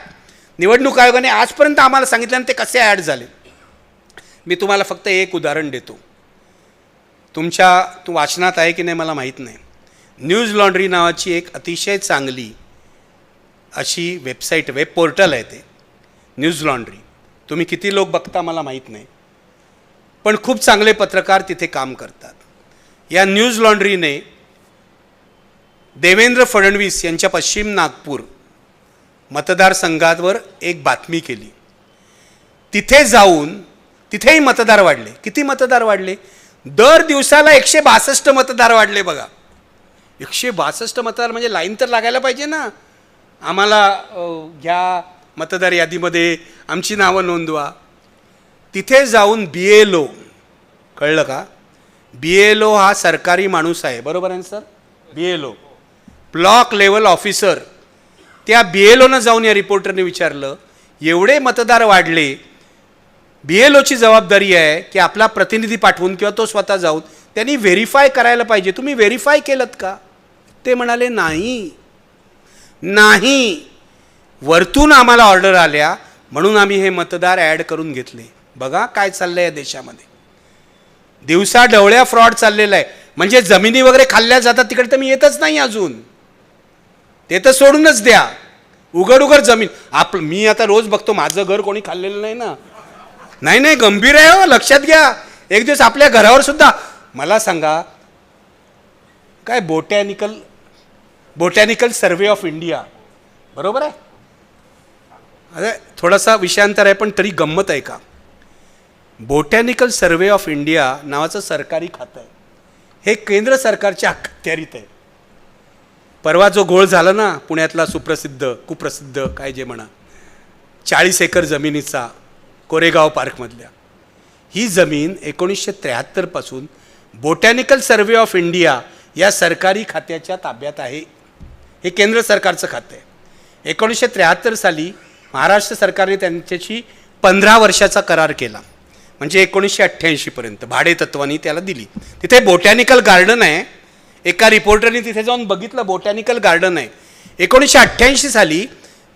S1: निवडणूक आयोगाने आजपर्यंत आम्हाला सांगितलं ते कसे ॲड झाले. मी तुम्हाला फक्त एक उदाहरण देतो. तू वाचनात आहे की नाही मला माहीत नाही. न्यूज लॉन्ड्री नावाची एक अतिशय चांगली अशी वेबसाईट, वेब पोर्टल आहे ते न्यूज लॉन्ड्री. तुम्ही किती लोक बघता मला माहीत नाही, पण खूप चांगले पत्रकार तिथे काम करतात. या न्यूज लॉन्ड्रीने देवेंद्र फडणवीस यांच्या पश्चिम नागपूर मतदारसंघावर एक बातमी केली. तिथे जाऊन तिथेही मतदार वाढले. किती मतदार वाढले? दर दिवसाला 162 मतदार वाढले. बघा, 162 मतदार म्हणजे लाईन तर लागायला पाहिजे ना. आम्हाला घ्या मतदार यादीमध्ये, आमची नावं नोंदवा. तिथे जाऊन BLO, कळलं का, BLO हा सरकारी माणूस आहे, बरोबर आहे sir. BLO block level officer. त्या BLOनं जाऊन या रिपोर्टरने विचारलं, एवढे मतदार वाढले, BLOची जबाबदारी आहे की आपला प्रतिनिधी पाठवून किंवा तो स्वतः जाऊन त्यांनी व्हेरीफाय करायला पाहिजे, तुम्ही व्हेरीफाय केलं का. ते म्हणाले नाही, वरतून आम्हाला ऑर्डर आल्या म्हणून आम्ही हे मतदार ॲड करून घेतले. बघा काय चाललं आहे या देशामध्ये. दिवसा ढवळ्या फ्रॉड चाललेला आहे. म्हणजे जमिनी वगैरे खाल्ल्या जातात तिकडे तर मी येतच नाही अजून, ते तर सोडूनच द्या. उघड जमीन मी आता रोज बघतो, माझं घर कोणी खाल्लेलं नाही ना. नाही गंभीर आहे हो, लक्षात घ्या. एक दिवस आपल्या घरावर सुद्धा. मला सांगा काय बोटॅनिकल सर्वे ऑफ इंडिया, बरोबर आहे. अरे थोडासा विषयांतर आहे पण तरी गंमत आहे का. बोटॅनिकल सर्वे ऑफ इंडिया नावाचं सरकारी खातं आहे. हे केंद्र सरकारच्या अखत्यारीत आहे. परवा जो घोळ झाला ना पुण्यातला कुप्रसिद्ध काय जे म्हणा, 40 एकर जमिनीचा कोरेगाव पार्कमधल्या, ही जमीन 1973 पासून बोटॅनिकल सर्वे ऑफ इंडिया या सरकारी खात्याच्या ताब्यात आहे. हे केंद्र सरकारचं खातं आहे. 1973 साली महाराष्ट्र सरकारने त्यांच्याशी 15 वर्षाचा करार केला, म्हणजे 1988 पर्यंत भाडे तत्वानी त्याला दिली. तिथे बोटॅनिकल गार्डन आहे. एका रिपोर्टरने तिथे जाऊन बघितलं, बोटॅनिकल गार्डन आहे. 1988 साली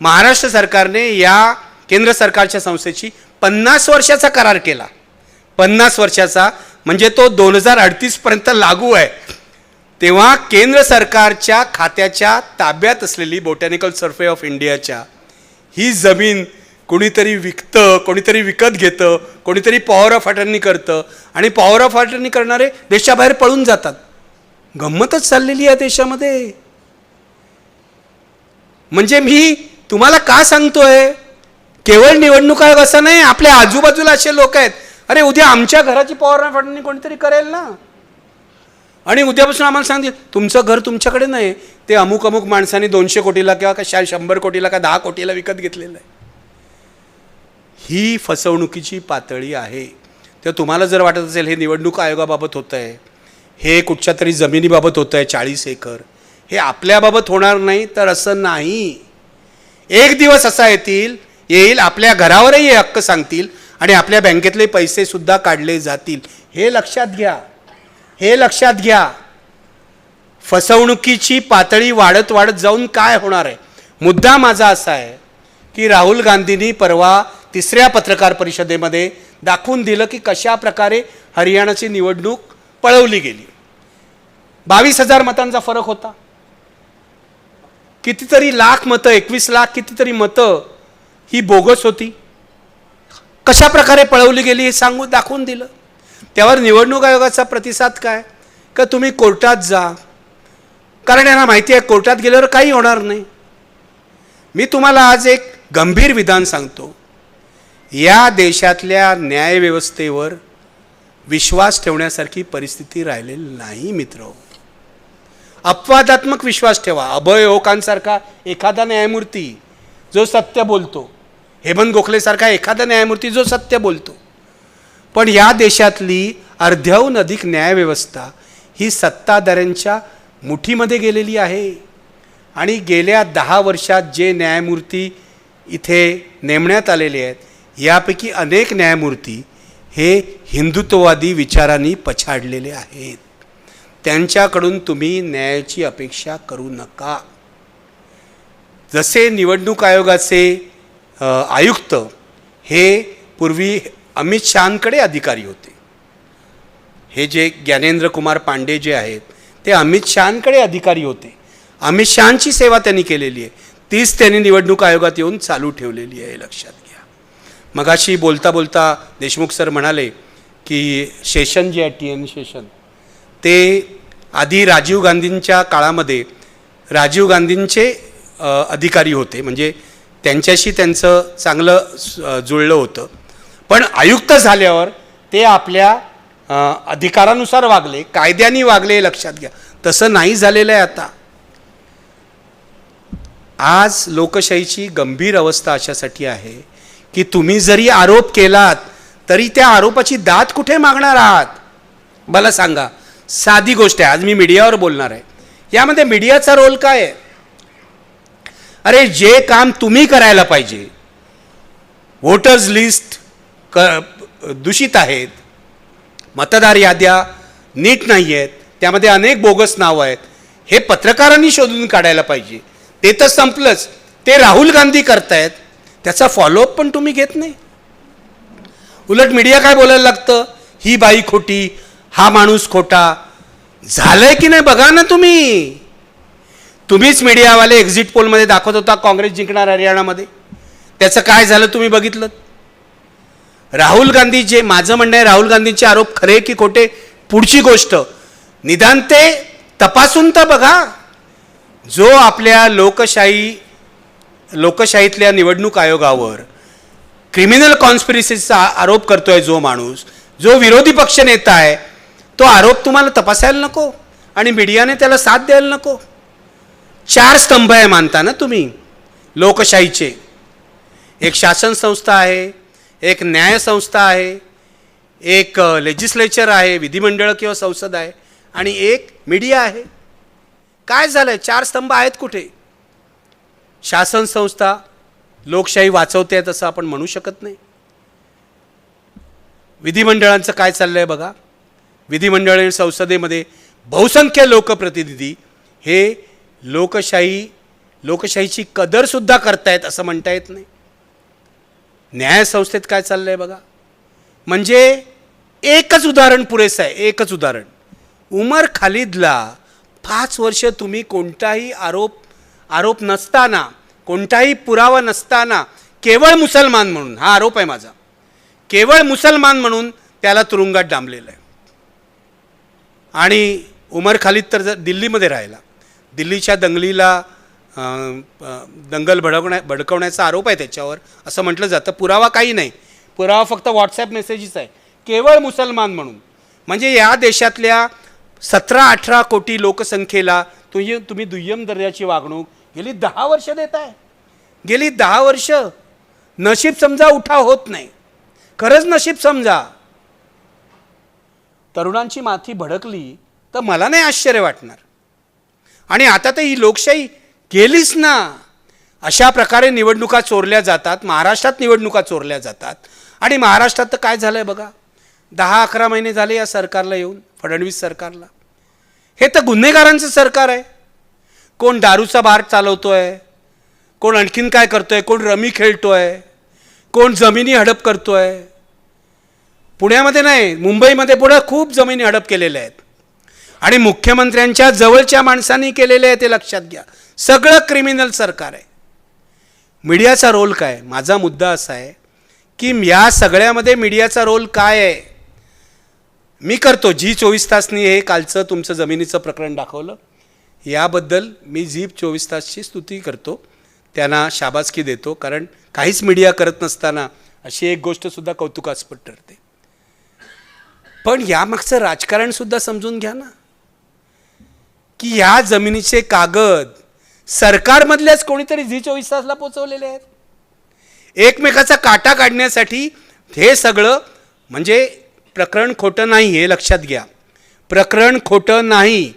S1: महाराष्ट्र सरकारने या केंद्र सरकारच्या संस्थेची 50 वर्षाचा करार केला. 50 वर्षाचा म्हणजे तो 2038 पर्यंत लागू आहे. तेव्हा केंद्र सरकारच्या खात्याच्या ताब्यात असलेली बोटॅनिकल सर्वे ऑफ इंडियाच्या ही जमीन कोणीतरी विकतं, कोणीतरी विकत घेतं, कोणीतरी पॉवर ऑफ अटर्नी करतं आणि पॉवर ऑफ अटर्नी करणारे देशाबाहेर पळून जातात. गंमतच चाललेली आहे देशामध्ये. म्हणजे मी तुम्हाला का सांगतोय, केवळ निवडणूक आयोग असं नाही, आपल्या आजूबाजूला असे लोक आहेत. अरे उद्या आमच्या घराची पॉवर ऑफ अटर्नी कोणीतरी करेल ना, आणि उद्यापासून आम्हाला सांगतील तुमचं घर तुमच्याकडे नाही, ते अमुक माणसाने 200 कोटीला किंवा 100 कोटीला का 10 कोटीला विकत घेतलेलं आहे. ही फसवणुकीची पातळी आहे. तर तुम्हाला जर वाटत असेल हे निवडणूक आयोगाबाबत होतं आहे, हे कुठच्या तरी जमिनीबाबत होतं आहे 40 एकर, हे आपल्याबाबत होणार नाही, तर असं नाही. एक दिवस असा येईल आपल्या घरावरही हे हक्क सांगतील आणि आपल्या बँकेतले पैसे सुद्धा काढले जातील. हे लक्षात घ्या. फसवणुकीची पातळी वाढत जाऊन काय होणार आहे. मुद्दा माझा असा आहे की राहुल गांधींनी परवा 3ऱ्या पत्रकार परिषदेमध्ये दाखवून दिलं की कशा प्रकारे हरियाणाची निवडणूक पळवली गेली. 22,000 मतांचा फरक होता. कितीतरी लाख मतं, 21 लाख कितीतरी मतं ही बोगस होती. कशा प्रकारे पळवली गेली हे दाखवून दिलं. त्यावर निवडणूक आयोगाचा प्रतिसाद काय, का तुम्ही कोर्टात जा, कारण यांना माहिती आहे कोर्टात गेल्यावर काही होणार नाही. मी तुम्हाला आज एक गंभीर विधान सांगतो. या देशातल्या न्यायव्यवस्थेवर विश्वास ठेवण्यासारखी परिस्थिती राहिलेली नाही मित्र. अपवादात्मक विश्वास ठेवा. अभय ओकांसारखा एखादा न्यायमूर्ती जो सत्य बोलतो, हेमंत गोखलेसारखा एखादा न्यायमूर्ती जो सत्य बोलतो. पण या देशातली अर्ध्याहून अधिक न्यायव्यवस्था ही सत्ताधाऱ्यांच्या मुठीमध्ये गेलेली आहे. आणि गेल्या 10 वर्षात जे न्यायमूर्ती इथे नेमण्यात आलेले आहेत, यापैकी अनेक न्यायमूर्ती हे हिंदुत्ववादी विचारांनी पछाडलेले आहेत. त्यांच्याकडून तुम्ही न्यायाची अपेक्षा करू नका. जसे निवडणूक आयोगाचे आयुक्त हे पूर्वी अमित शहांकडे अधिकारी होते, हे जे ज्ञानेंद्र कुमार पांडे जे आहेत ते अमित शहांकडे अधिकारी होते. अमित शहांची सेवा त्यांनी केलेली आहे, तीच त्यांनी निवडणूक आयोगात येऊन चालू ठेवलेली आहे, लक्षात घ्या. मगाशी बोलता देशमुख सर म्हणाले की शेषन जे आहे TN शेषन, ते आधी राजीव गांधींच्या काळामध्ये राजीव गांधींचे अधिकारी होते, म्हणजे त्यांच्याशी त्यांचं चांगलं जुळलं होतं. पण आयुक्त झाल्यावर ते आपल्या अधिकारानुसार वागले, कायद्याने वागले, लक्षात घ्या. तसं नाही झालेलं आहे आता. आज लोकशाहीची गंभीर अवस्था अशासाठी आहे की तुम्ही जरी आरोप केलात तरी त्या आरोपाची दाद कुठे मागणार आहात मला सांगा. साधी गोष्ट आहे, आज मी मीडियावर बोलणार आहे. यामध्ये मीडियाचा रोल काय आहे? अरे जे काम तुम्ही करायला पाहिजे, वोटर्स लिस्ट दूषित आहेत, मतदार याद्या नीट नाही आहेत, त्यामध्ये अनेक बोगस नावं आहेत, हे पत्रकारांनी शोधून काढायला पाहिजे. ते तर संपलंच, ते राहुल गांधी करतायत, त्याचा फॉलोअप पण तुम्ही घेत नाही. उलट मीडिया काय बोलायला लागतं, ही बाई खोटी, हा माणूस खोटा. झालंय की नाही बघा ना तुम्ही. तुम्हीच मीडियावाले एक्झिट पोलमध्ये दाखवत होता काँग्रेस जिंकणार हरियाणामध्ये. त्याचं काय झालं तुम्ही बघितलं. राहुल गांधी, जे माझं म्हणणं आहे राहुल गांधींचे आरोप खरे की खोटे पुढची गोष्ट, निदान ते तपासून तर बघा. जो आपल्या लोकशाहीतल्या निवडणूक आयोगावर क्रिमिनल कॉन्स्पिरसीचा आरोप करतोय जो माणूस, जो विरोधी पक्ष नेता आहे, तो आरोप तुम्हाला तपासायला नको आणि मीडियाने त्याला साथ द्यायला नको. 4 स्तंभ आहे मानता ना तुम्ही लोकशाहीचे. एक शासन संस्था आहे, एक न्याय संस्था आहे, एक लेजिस्लेचर आहे, विधिमंडळ किंवा संसद आहे, आणि एक मीडिया आहे. काय झालंय? 4 स्तंभ आहेत कुठे? शासन संस्था लोकशाही वाचवते तसं आपण म्हणू शकत नाही. विधिमंडळांचं काय चाललंय बघा. विधिमंडळ आणि संसदेमध्ये बहुसंख्य लोकप्रतिनिधी हे लोकशाहीची कदरसुद्धा करतायत असं म्हणता येत नाही. न्यायसंस्थेत काय चाललंय बघा. म्हणजे एकच उदाहरण पुरेसं आहे, एकच उदाहरण. उमर खालिदला 5 वर्ष तुम्ही कोणताही आरोप नसताना, कोणताही पुरावा नसताना, केवळ मुसलमान म्हणून, हा आरोप आहे माझा, केवळ मुसलमान म्हणून त्याला तुरुंगात डांबलेलं आहे. आणि उमर खालिद तर दिल्लीमध्ये राहिला. दिल्लीच्या दंगल भडकवण्याचा आरोप आहे त्याच्यावर असं म्हटलं जातं. पुरावा काही नाही, पुरावा फक्त व्हॉट्सॲप मेसेजेस आहे, केवळ मुसलमान म्हणून. म्हणजे या देशातल्या 17-18 कोटी लोकसंख्येला तुम्ही दुय्यम दर्जाची वागणूक गेली 10 वर्ष देत आहे. गेली 10 वर्ष नशीब समजा उठाव होत नाही. खरंच नशीब समजा. तरुणांची माथी भडकली तर मला नाही आश्चर्य वाटणार. आणि आता तर ही लोकशाही गेलीच ना. अशा प्रकारे निवडणुका चोरल्या जातात, महाराष्ट्रात निवडणुका चोरल्या जातात. आणि महाराष्ट्रात तर काय झालंय बघा. 10-11 महिने झाले या सरकारला येऊन, फडणवीस सरकारला. हे तर गुन्हेगारांचं सरकार आहे. कोण दारूचा बार चालवतोय, कोण आणखीन काय करतोय, कोण रमी खेळतोय, कोण जमिनी हडप करतोय. पुण्यामध्ये नाही, मुंबईमध्ये पुढे खूप जमिनी हडप केलेल्या आहेत. आणि मुख्यमंत्र्यांच्या जवळच्या माणसांनी केलेले आहे, ते लक्षात घ्या. सगळं क्रिमिनल सरकार आहे. मीडियाचा रोल काय? माझा मुद्दा असा आहे की या सगळ्यामध्ये मीडियाचा रोल काय आहे. मी करतो झी24 तासनी हे कालचं तुमचं जमिनीचं प्रकरण दाखवलं, याबद्दल मी झी24 तासची स्तुती करतो, त्यांना शाबासकी देतो. कारण काहीच मीडिया करत नसताना अशी एक गोष्टसुद्धा कौतुकास्पद ठरते. पण यामागचं राजकारणसुद्धा समजून घ्या ना, की या जमिनीचे कागद सरकारमधल्याच कोणीतरी झी24 तासला पोचवलेले आहेत. एकमेकाचा काटा काढण्यासाठी हे सगळं. म्हणजे प्रकरण खोटं नाही हे लक्षात घ्या. प्रकरण खोटं नाही,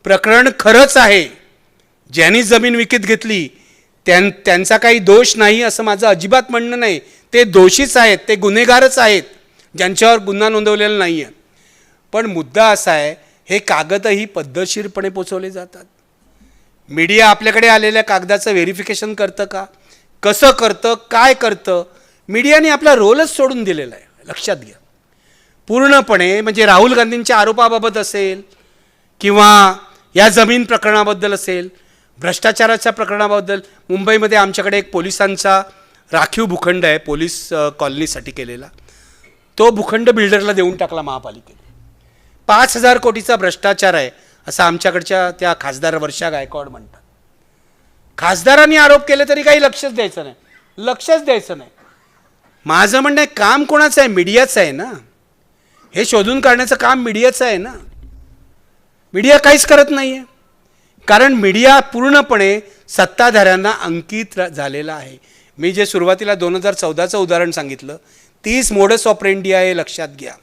S1: प्रकरण खरंच आहे. ज्यांनी जमीन विकत घेतली त्यांचा काही दोष नाही असं माझं अजिबात म्हणणं नाही. ते दोषीच आहेत, ते गुन्हेगारच आहेत ज्यांच्यावर गुन्हा नोंदवलेला नाही आहे. पण मुद्दा असा आहे, हे कागदही पद्धतशीरपणे पोचवले जातात. मीडिया आपल्याकडे आलेल्या कागदाचं व्हेरिफिकेशन करतं का? कसं करतं, काय करतं? मीडियाने आपला रोलच सोडून दिलेला आहे, लक्षात घ्या पूर्णपणे. म्हणजे राहुल गांधींच्या आरोपाबाबत असेल किंवा या जमीन प्रकरणाबद्दल असेल, भ्रष्टाचाराच्या प्रकरणाबद्दल. मुंबईमध्ये आमच्याकडे एक पोलिसांचा राखीव भूखंड आहे, पोलीस कॉलनीसाठी केलेला. तो भूखंड बिल्डरला देऊन टाकला महापालिकेने. 5,000 कोटीचा भ्रष्टाचार आहे असं आमच्याकडच्या त्या खासदार वर्षा गायकवाड म्हणतात. खासदारांनी आरोप केले तरी काही लक्षच द्यायचं नाही, लक्षच द्यायचं नाही. माझं म्हणणं आहे, काम कोणाचं आहे? मीडियाचं आहे ना. हे शोधून काढण्याचं काम मीडियाचं आहे ना. मीडिया काहीच करत नाही आहे, कारण मीडिया पूर्णपणे सत्ताधाऱ्यांना अंकित झालेला आहे. मी जे सुरुवातीला 2014चं उदाहरण सांगितलं, तीच मोडस ऑपरेंडी आहे, लक्षात घ्या.